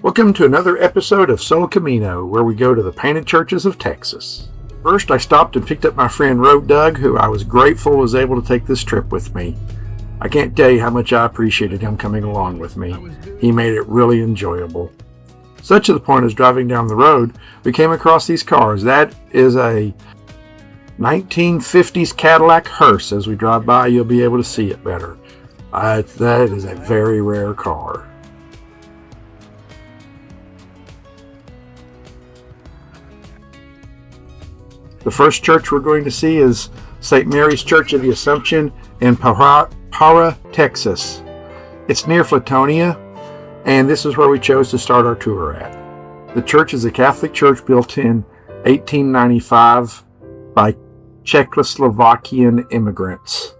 Welcome to another episode of Solo Camino, where we go to the painted churches of Texas. First, I stopped and picked up my friend Road Doug, who I was grateful was able to take this trip with me. I can't tell you how much I appreciated him coming along with me. He made it really enjoyable. Such to the point as driving down the road, we came across these cars. That is a 1950s Cadillac hearse. As we drive by, you'll be able to see it better. That is a very rare car. The first church we're going to see is St. Mary's Church of the Assumption in Para, Texas. It's near Flatonia, and this is where we chose to start our tour at. The church is a Catholic church built in 1895 by Czechoslovakian immigrants.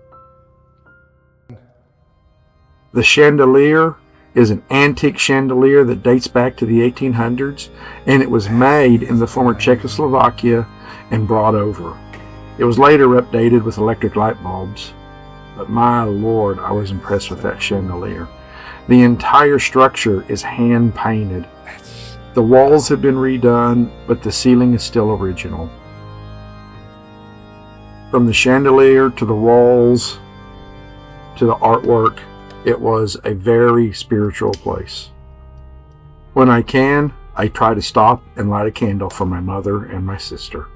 The chandelier is an antique chandelier that dates back to the 1800s, and it was made in the former Czechoslovakia and brought over. It was later updated with electric light bulbs, but my Lord, I was impressed with that chandelier. The entire structure is hand painted. The walls have been redone, but the ceiling is still original. From the chandelier to the walls to the artwork, it was a very spiritual place. When I can, I try to stop and light a candle for my mother and my sister.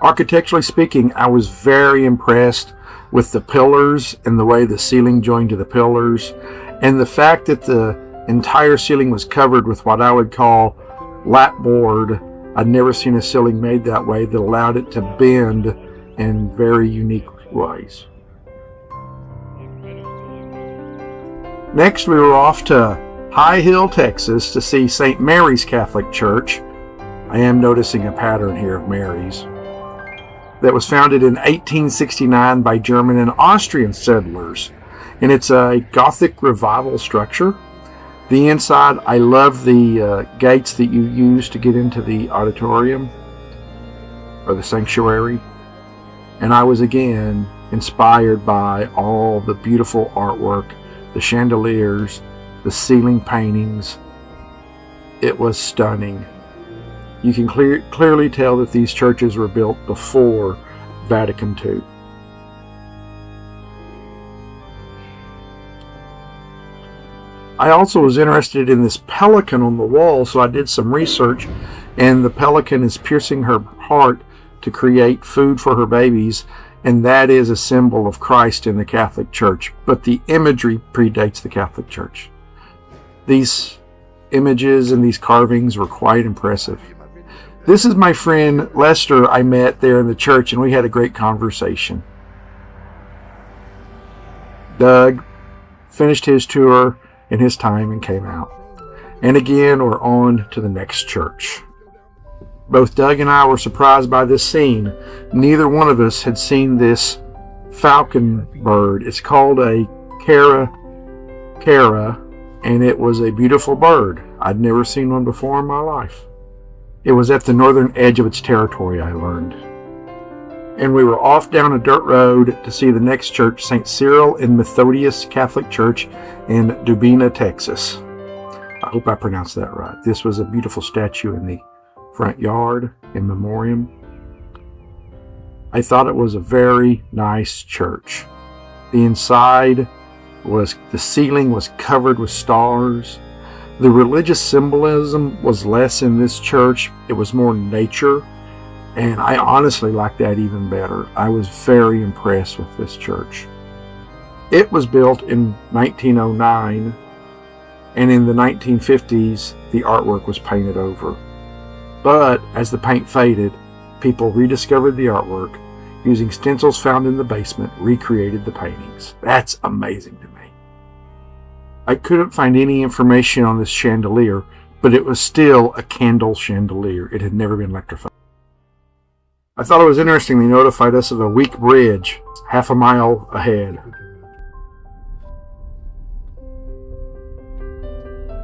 Architecturally speaking, I was very impressed with the pillars and the way the ceiling joined to the pillars, and the fact that the entire ceiling was covered with what I would call lapboard. I'd never seen a ceiling made that way that allowed it to bend in very unique ways. Next, we were off to High Hill, Texas to see St. Mary's Catholic Church. I am noticing a pattern here of Mary's. That was founded in 1869 by German and Austrian settlers. And it's a Gothic revival structure. The inside, I love the gates that you use to get into the auditorium or the sanctuary. And I was again inspired by all the beautiful artwork, the chandeliers, the ceiling paintings. It was stunning. You can clearly tell that these churches were built before Vatican II. I also was interested in this pelican on the wall, so I did some research, and the pelican is piercing her heart to create food for her babies, and that is a symbol of Christ in the Catholic Church, but the imagery predates the Catholic Church. These images and these carvings were quite impressive. This is my friend Lester I met there in the church, and we had a great conversation. Doug finished his tour in his time and came out. And again, we're on to the next church. Both Doug and I were surprised by this scene. Neither one of us had seen this falcon bird. It's called a cara, and it was a beautiful bird. I'd never seen one before in my life. It was at the northern edge of its territory, I learned. And we were off down a dirt road to see the next church, St. Cyril and Methodius Catholic Church in Dubina, Texas. I hope I pronounced that right. This was a beautiful statue in the front yard in memoriam. I thought it was a very nice church. The inside the ceiling was covered with stars. The religious symbolism was less in this church. It was more nature, and I honestly liked that even better. I was very impressed with this church. It was built in 1909, and in the 1950s, the artwork was painted over. But as the paint faded, people rediscovered the artwork, using stencils found in the basement, recreated the paintings. That's amazing to me. I couldn't find any information on this chandelier, but it was still a candle chandelier. It had never been electrified. I thought it was interesting they notified us of a weak bridge half a mile ahead.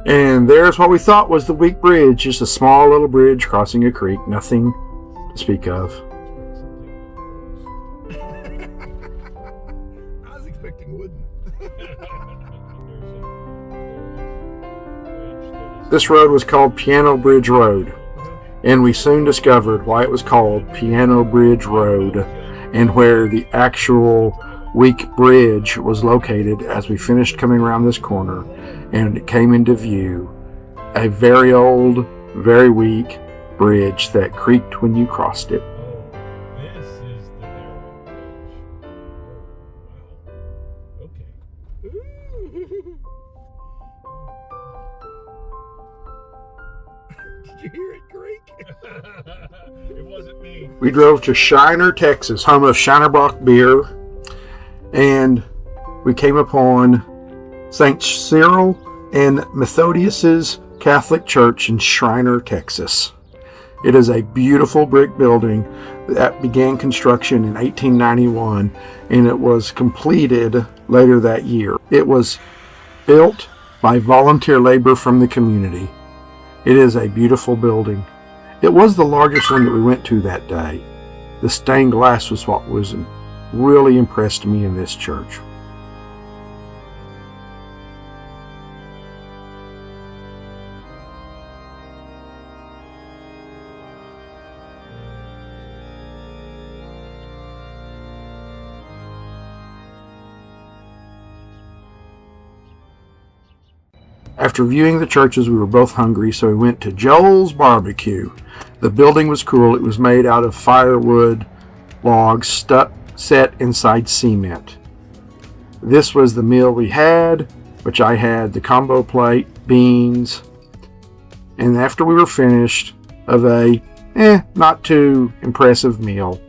And there's what we thought was the weak bridge, just a small little bridge crossing a creek, nothing to speak of. This road was called Piano Bridge Road, and we soon discovered why it was called Piano Bridge Road and where the actual weak bridge was located as we finished coming around this corner and it came into view. A very old, very weak bridge that creaked when you crossed it. This is the narrow bridge. Oh, wow. Okay. Did you hear it creak? It wasn't me. We drove to Shiner, Texas, home of Shinerbach beer, and we came upon St. Cyril and Methodius's Catholic Church in Shiner, Texas. It is a beautiful brick building that began construction in 1891, and it was completed later that year. It was built by volunteer labor from the community. It is a beautiful building. It was the largest one that we went to that day. The stained glass was what was really impressed me in this church. After viewing the churches, we were both hungry, so we went to Joel's Barbecue. The building was cool. It was made out of firewood logs set inside cement. This was the meal we had, which I had the combo plate, beans, and after we were finished of a not too impressive meal,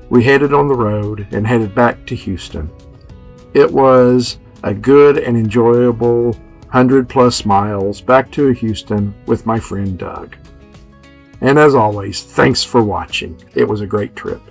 we headed on the road and headed back to Houston. It was a good and enjoyable 100+ miles back to Houston with my friend Doug. And as always, thanks for watching. It was a great trip.